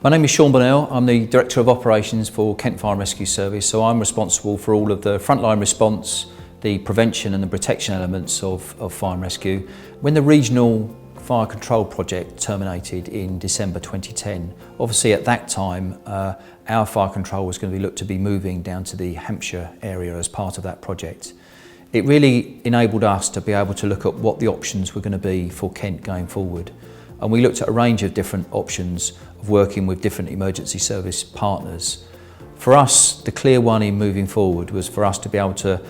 My name is Sean Burnell. I'm the Director of Operations for Kent Fire and Rescue Service, so I'm responsible for all of the frontline response, the prevention and the protection elements of fire and rescue. When the regional fire control project terminated in December 2010, obviously at that time our fire control was going to be looked to be moving down to the Hampshire area as part of that project. It really enabled us to be able to look at what the options were going to be for Kent going forward. And we looked at a range of different options of working with different emergency service partners. For us, the clear one in moving forward was for us to be able to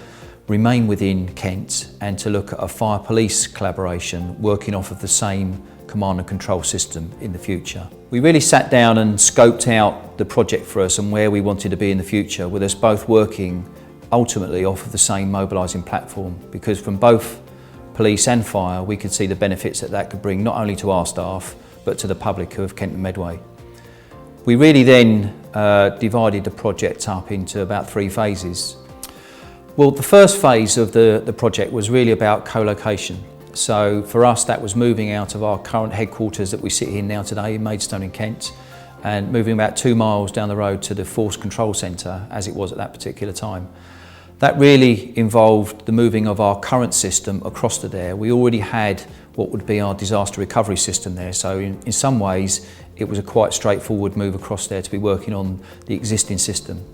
remain within Kent and to look at a fire police collaboration working off of the same command and control system in the future. We really sat down and scoped out the project for us and where we wanted to be in the future, with us both working ultimately off of the same mobilising platform, because from both police and fire we could see the benefits that that could bring not only to our staff but to the public of Kent and Medway. We really then divided the project up into about 3 phases. Well, the first phase of the project was really about co-location. So for us that was moving out of our current headquarters that we sit in now today in Maidstone in Kent, and moving about 2 miles down the road to the Force Control Centre as it was at that particular time. That really involved the moving of our current system across to there. We already had what would be our disaster recovery system there, so in some ways it was a quite straightforward move across there to be working on the existing system.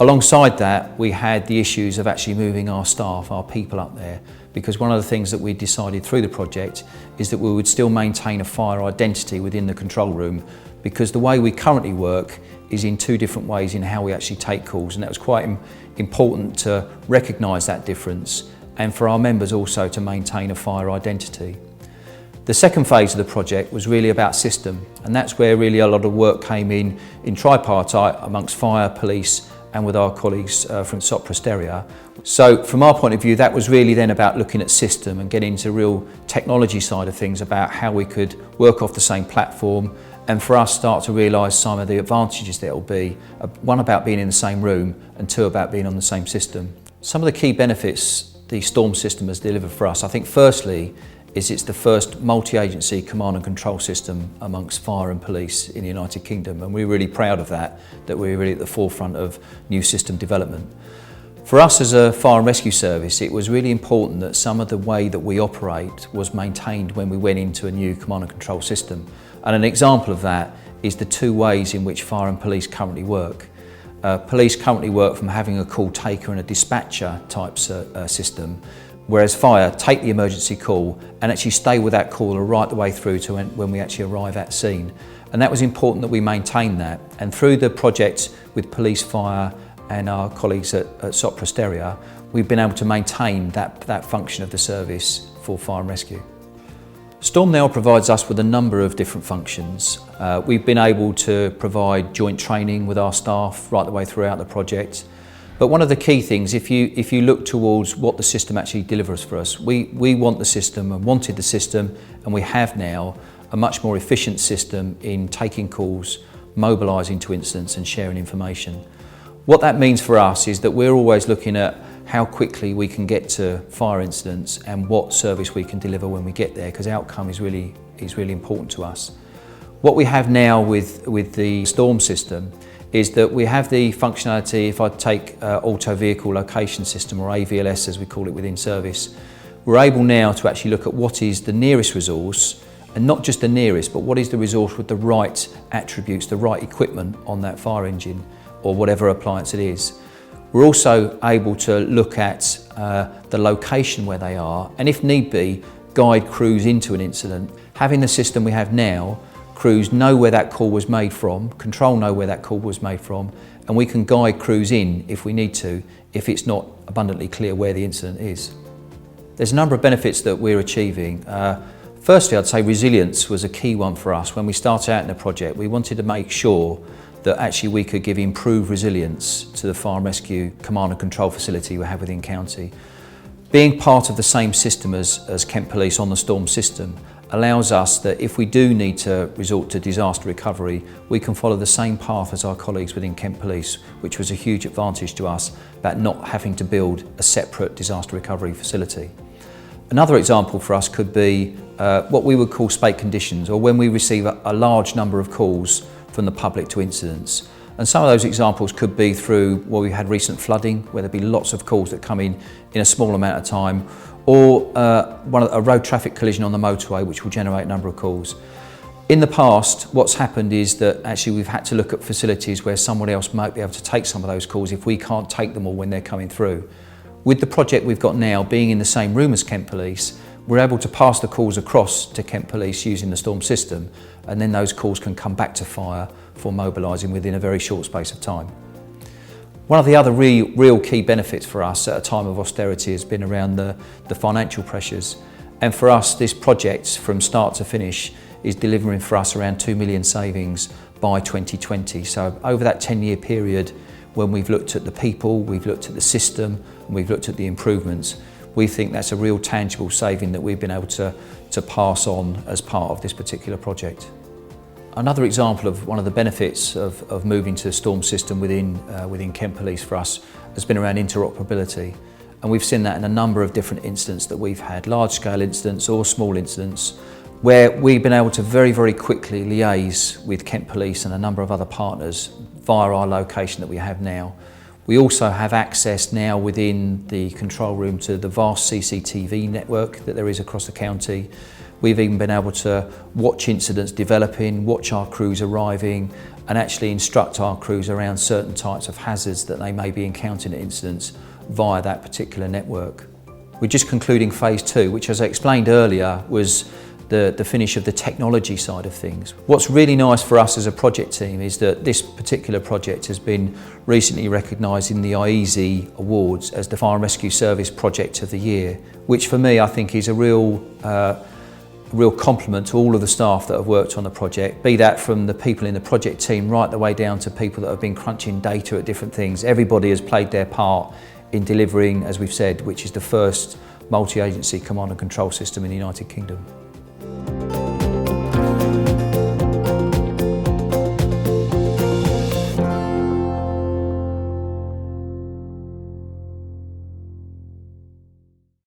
Alongside that, we had the issues of actually moving our staff, our people up there, because one of the things that we decided through the project is that we would still maintain a fire identity within the control room, because the way we currently work is in 2 different ways in how we actually take calls, and that was quite important to recognise that difference and for our members also to maintain a fire identity. The second phase of the project was really about system, and that's where really a lot of work came in tripartite amongst fire, police and with our colleagues from Sopra Steria. So from our point of view, that was really then about looking at system and getting into real technology side of things about how we could work off the same platform, and for us start to realise some of the advantages there will be, 1 about being in the same room and 2 about being on the same system. Some of the key benefits the Storm system has delivered for us, I think firstly is it's the first multi-agency command and control system amongst fire and police in the United Kingdom, and we're really proud of that we're really at the forefront of new system development. For us as a fire and rescue service, it was really important that some of the way that we operate was maintained when we went into a new command and control system. And an example of that is the 2 ways in which fire and police currently work. Police currently work from having a call taker and a dispatcher type system, whereas fire take the emergency call and actually stay with that caller right the way through to when we actually arrive at scene. And that was important that we maintain that. And through the project with police, fire and our colleagues at Sopra Steria, we've been able to maintain that function of the service for fire and rescue. Storm now provides us with a number of different functions. We've been able to provide joint training with our staff right the way throughout the project. But one of the key things, if you look towards what the system actually delivers for us, we want the system and wanted the system, and we have now a much more efficient system in taking calls, mobilising to incidents and sharing information. What that means for us is that we're always looking at how quickly we can get to fire incidents and what service we can deliver when we get there, because outcome is really important to us. What we have now with the Storm system is that we have the functionality, if I take auto vehicle location system, or AVLS as we call it within service, we're able now to actually look at what is the nearest resource, and not just the nearest, but what is the resource with the right attributes, the right equipment on that fire engine or whatever appliance it is. We're also able to look at the location where they are, and if need be, guide crews into an incident. Having the system we have now, crews know where that call was made from, control know where that call was made from, and we can guide crews in if we need to, if it's not abundantly clear where the incident is. There's a number of benefits that we're achieving. Firstly, I'd say resilience was a key one for us. When we started out in the project, we wanted to make sure that actually we could give improved resilience to the fire and rescue command and control facility we have within county. Being part of the same system as Kent Police on the Storm system allows us that if we do need to resort to disaster recovery, we can follow the same path as our colleagues within Kent Police, which was a huge advantage to us about not having to build a separate disaster recovery facility. Another example for us could be what we would call spate conditions, or when we receive a large number of calls from the public to incidents. And some of those examples could be through, well, we had recent flooding, where there'd be lots of calls that come in a small amount of time, or a road traffic collision on the motorway, which will generate a number of calls. In the past, what's happened is that actually we've had to look at facilities where someone else might be able to take some of those calls if we can't take them all when they're coming through. With the project we've got now, being in the same room as Kent Police, we're able to pass the calls across to Kent Police using the storm system, and then those calls can come back to fire for mobilising within a very short space of time. One of the other real key benefits for us at a time of austerity has been around the financial pressures. And for us, this project from start to finish is delivering for us around 2 million savings by 2020. So over that 10-year period, when we've looked at the people, we've looked at the system, and we've looked at the improvements, we think that's a real tangible saving that we've been able to pass on as part of this particular project. Another example of one of the benefits of moving to the storm system within Kent Police for us has been around interoperability. And we've seen that in a number of different incidents that we've had, large-scale incidents or small incidents, where we've been able to very quickly liaise with Kent Police and a number of other partners via our location that we have now. We also have access now within the control room to the vast CCTV network that there is across the county. We've even been able to watch incidents developing, watch our crews arriving, and actually instruct our crews around certain types of hazards that they may be encountering at incidents via that particular network. We're just concluding phase 2, which, as I explained earlier, was the finish of the technology side of things. What's really nice for us as a project team is that this particular project has been recently recognised in the IEASY Awards as the Fire and Rescue Service Project of the Year, which for me I think is a real compliment to all of the staff that have worked on the project, be that from the people in the project team right the way down to people that have been crunching data at different things. Everybody has played their part in delivering, as we've said, which is the first multi-agency command and control system in the United Kingdom.